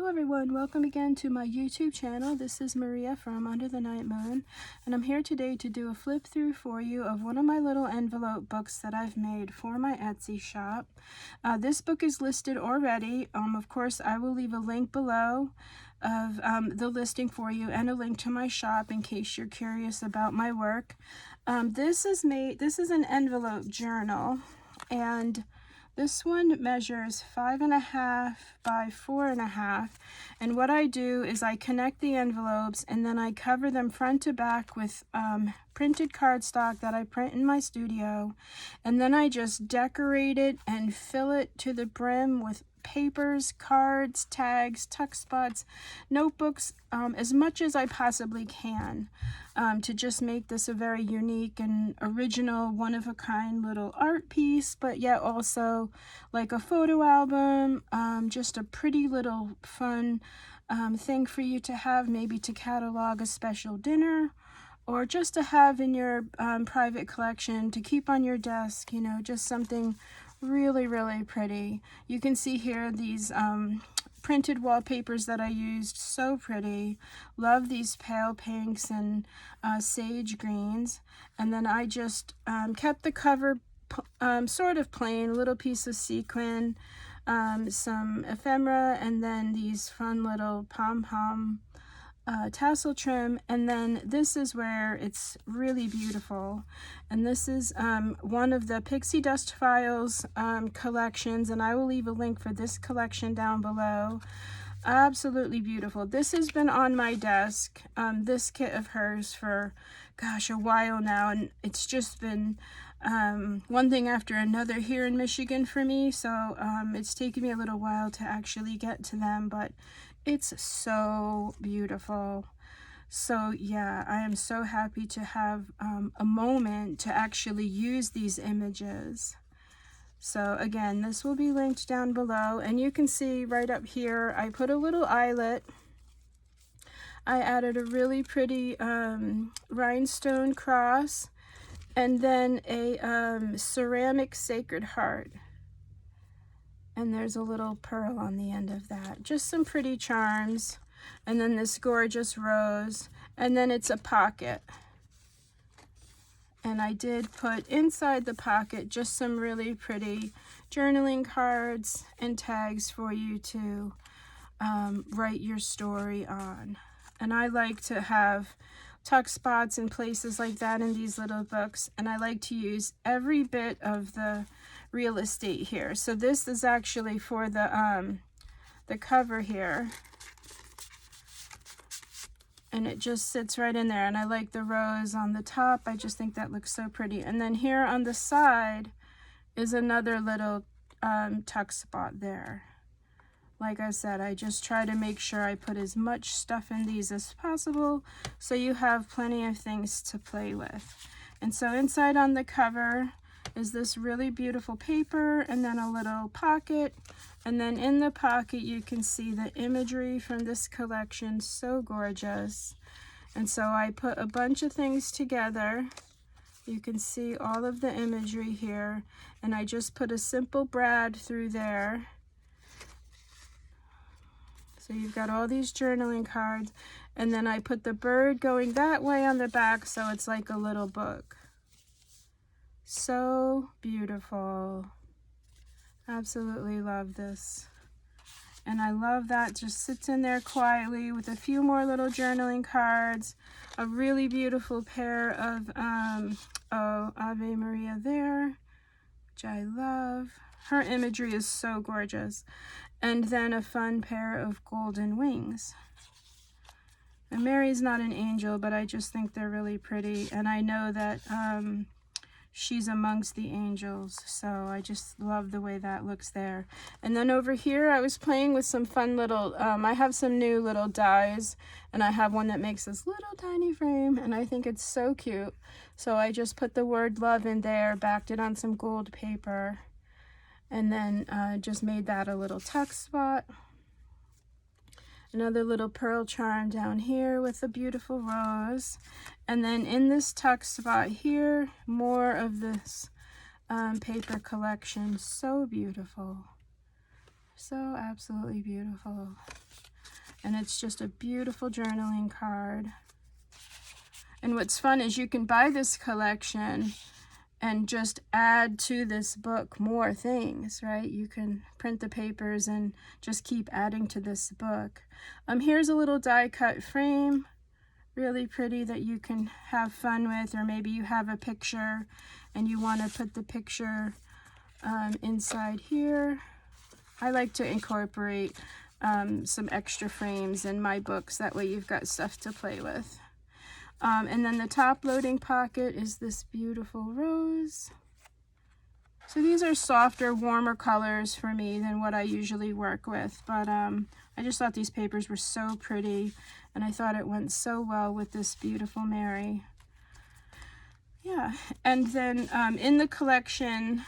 Hello everyone, welcome again to my YouTube channel. This is Maria from Under the Night Moon, and I'm here today to do a flip through for you of one of my little envelope books that I've made for my Etsy shop. This book is listed already. Of course, I will leave a link below of the listing for you and a link to my shop in case you're curious about my work. This is an envelope journal, and this one measures 5.5 by 4.5, and what I do is I connect the envelopes and then I cover them front to back with printed cardstock that I print in my studio, and then I just decorate it and fill it to the brim with papers, cards, tags, tuck spots, notebooks, as much as I possibly can, to just make this a very unique and original, one-of-a-kind little art piece, but yet also like a photo album, just a pretty little fun thing for you to have, maybe to catalog a special dinner, or just to have in your private collection to keep on your desk, you know, just something really pretty. You can see here these printed wallpapers that I used, so pretty. Love these pale pinks and sage greens. And then I just kept the cover sort of plain, a little piece of sequin, some ephemera, and then these fun little pom-pom tassel trim. And then this is where it's really beautiful, and this is one of the PixieDustFiles collections, and I will leave a link for this collection down below. Absolutely beautiful. This has been on my desk, this kit of hers, for gosh, a while now, and it's just been one thing after another here in Michigan for me, so it's taken me a little while to actually get to them, but it's so beautiful. So yeah, I am so happy to have a moment to actually use these images. So again, this will be linked down below, and you can see right up here I put a little eyelet. I added a really pretty rhinestone cross, and then a ceramic sacred heart. And there's a little pearl on the end of that. Just some pretty charms. And then this gorgeous rose. And then it's a pocket. And I did put inside the pocket just some really pretty journaling cards and tags for you to write your story on. And I like to have tuck spots and places like that in these little books. And I like to use every bit of the real estate here. So this is actually for the cover here, and it just sits right in there, and I like the rose on the top. I just think that looks so pretty. And then here on the side is another little tuck spot there. Like I said, I just try to make sure I put as much stuff in these as possible so you have plenty of things to play with. And so inside on the cover is this really beautiful paper, and then a little pocket, and then in the pocket you can see the imagery from this collection, so gorgeous. And so I put a bunch of things together. You can see all of the imagery here, and I just put a simple brad through there. So you've got all these journaling cards, and then I put the bird going that way on the back, so it's like a little book. So beautiful. Absolutely love this. And I love that just sits in there quietly with a few more little journaling cards, a really beautiful pair of Ave Maria there, which I love. Her imagery is so gorgeous. And then a fun pair of golden wings. And Mary's not an angel, but I just think they're really pretty, and I know that she's amongst the angels, so I just love the way that looks there. And then over here I was playing with some fun little, I have some new little dies, and I have one that makes this little tiny frame, and I think it's so cute. So I just put the word love in there, backed it on some gold paper, and then just made that a little tuck spot. Another little pearl charm down here with a beautiful rose. And then in this tuck spot here, more of this paper collection. So beautiful. So absolutely beautiful. And it's just a beautiful journaling card. And what's fun is you can buy this collection and just add to this book more things, right? You can print the papers and just keep adding to this book. Here's a little die cut frame, really pretty, that you can have fun with, or maybe you have a picture and you want to put the picture inside here. I like to incorporate some extra frames in my books, that way you've got stuff to play with. And then the top loading pocket is this beautiful rose. So these are softer, warmer colors for me than what I usually work with, but I just thought these papers were so pretty, and I thought it went so well with this beautiful Mary. Yeah, and then in the collection,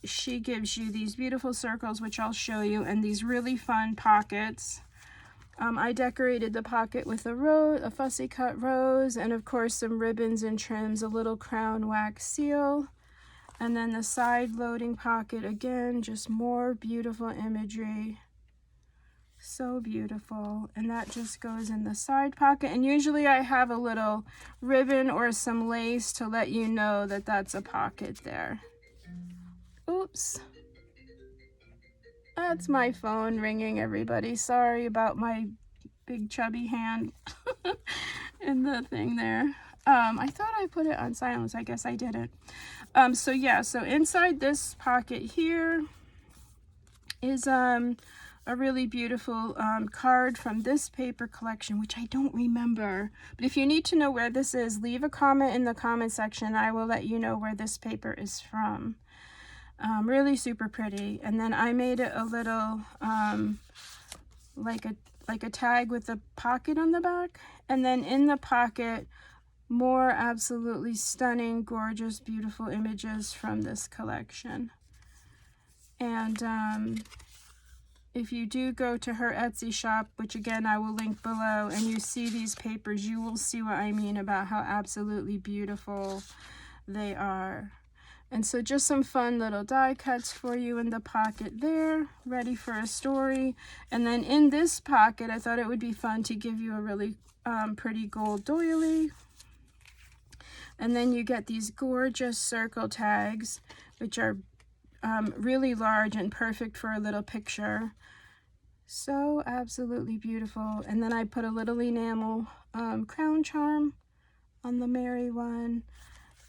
she gives you these beautiful circles, which I'll show you, and these really fun pockets. I decorated the pocket with a fussy cut rose, and of course some ribbons and trims, a little crown wax seal. And then the side loading pocket, again, just more beautiful imagery. So beautiful. And that just goes in the side pocket. And usually I have a little ribbon or some lace to let you know that that's a pocket there. Oops. That's my phone ringing, everybody. Sorry about my big chubby hand in the thing there. I thought I put it on silence. I guess I didn't. So yeah, so inside this pocket here is a really beautiful card from this paper collection, which I don't remember. But if you need to know where this is, leave a comment in the comment section. I will let you know where this paper is from. Really super pretty. And then I made it a little like a tag with a pocket on the back, and then in the pocket more absolutely stunning, gorgeous, beautiful images from this collection. And if you do go to her Etsy shop, which again I will link below, and you see these papers, you will see what I mean about how absolutely beautiful they are. And so just some fun little die cuts for you in the pocket there, ready for a story. And then in this pocket, I thought it would be fun to give you a really pretty gold doily. And then you get these gorgeous circle tags, which are really large and perfect for a little picture. So absolutely beautiful. And then I put a little enamel crown charm on the Mary one.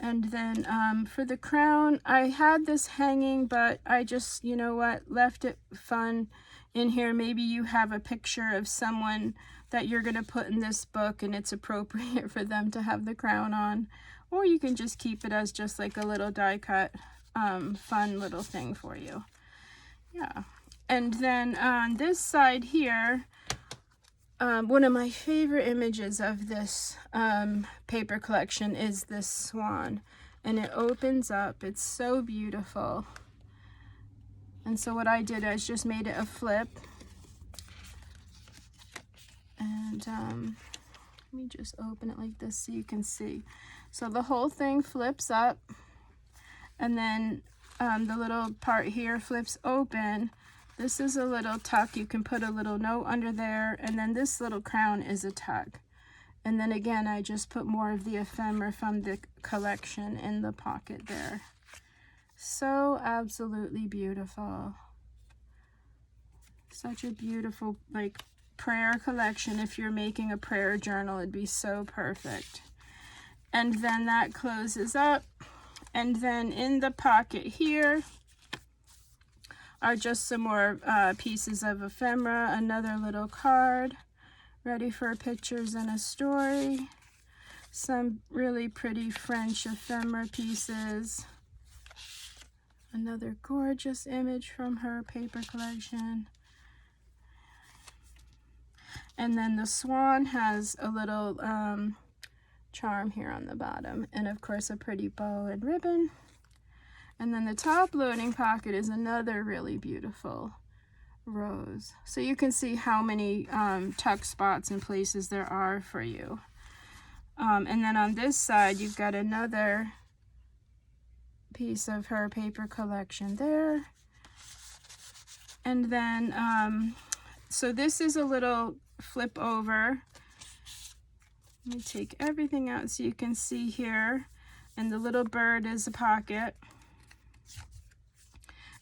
And then for the crown, I had this hanging, but I just, you know what, left it fun in here. Maybe you have a picture of someone that you're going to put in this book and it's appropriate for them to have the crown on. Or you can just keep it as just like a little die cut fun little thing for you. Yeah. And then on this side here, one of my favorite images of this paper collection is this swan, and it opens up. It's so beautiful. And so what I did is just made it a flip, and let me just open it like this so you can see. So the whole thing flips up, and then the little part here flips open. This is a little tuck. You can put a little note under there, and then this little crown is a tuck. And then again, I just put more of the ephemera from the collection in the pocket there. So absolutely beautiful. Such a beautiful, like, prayer collection. If you're making a prayer journal, it'd be so perfect. And then that closes up. And then in the pocket here are just some more pieces of ephemera, another little card, ready for pictures and a story, some really pretty French ephemera pieces, another gorgeous image from her paper collection, and then the swan has a little charm here on the bottom, and of course a pretty bow and ribbon. And then the top loading pocket is another really beautiful rose. So you can see how many tuck spots and places there are for you. And then on this side, you've got another piece of her paper collection there. And then, so this is a little flip over. Let me take everything out so you can see here. And the little bird is a pocket.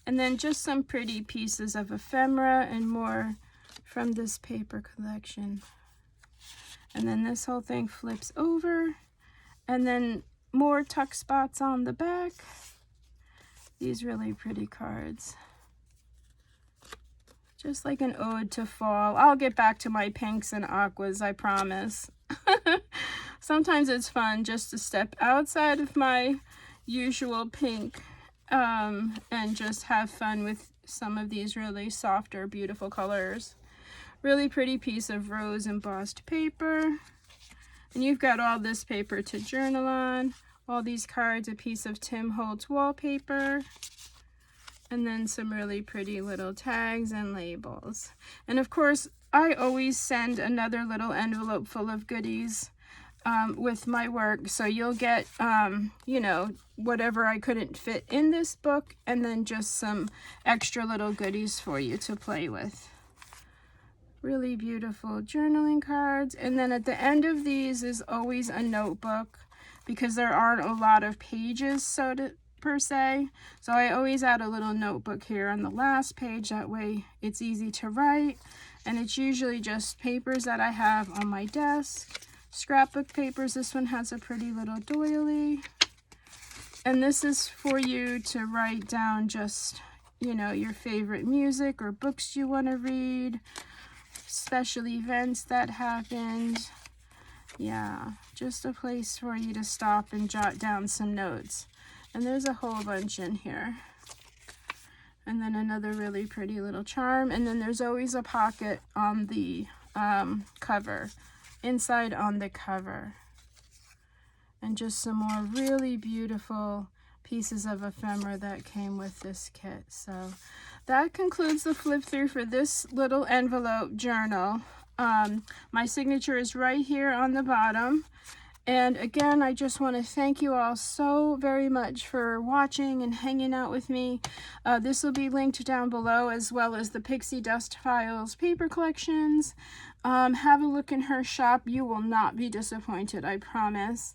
And then just some pretty pieces of ephemera and more from this paper collection. And then this whole thing flips over. And then more tuck spots on the back. These really pretty cards. Just like an ode to fall. I'll get back to my pinks and aquas, I promise. Sometimes it's fun just to step outside of my usual pink and just have fun with some of these really softer, beautiful colors. Really pretty piece of rose embossed paper. And you've got all this paper to journal on. All these cards, a piece of Tim Holtz wallpaper. And then some really pretty little tags and labels. And of course, I always send another little envelope full of goodies with my work. So you'll get, you know, whatever I couldn't fit in this book, and then just some extra little goodies for you to play with. Really beautiful journaling cards. And then at the end of these is always a notebook, because there aren't a lot of pages per se. So I always add a little notebook here on the last page. That way it's easy to write. And it's usually just papers that I have on my desk. Scrapbook papers. This one has a pretty little doily. And this is for you to write down just, you know, your favorite music or books you want to read. Special events that happened. Yeah, just a place for you to stop and jot down some notes. And there's a whole bunch in here. And then another really pretty little charm. And then there's always a pocket on the cover, inside on the cover. And just some more really beautiful pieces of ephemera that came with this kit. So that concludes the flip through for this little envelope journal. My signature is right here on the bottom. And again, I just want to thank you all so very much for watching and hanging out with me. This will be linked down below, as well as the PixieDustFiles paper collections. Have a look in her shop. You will not be disappointed, I promise.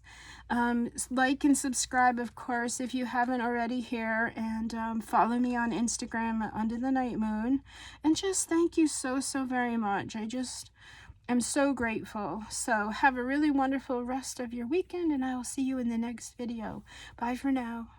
Like and subscribe, of course, if you haven't already here. And follow me on Instagram at Under the Night Moon. And just thank you so very much. I'm so grateful. So have a really wonderful rest of your weekend, and I will see you in the next video. Bye for now.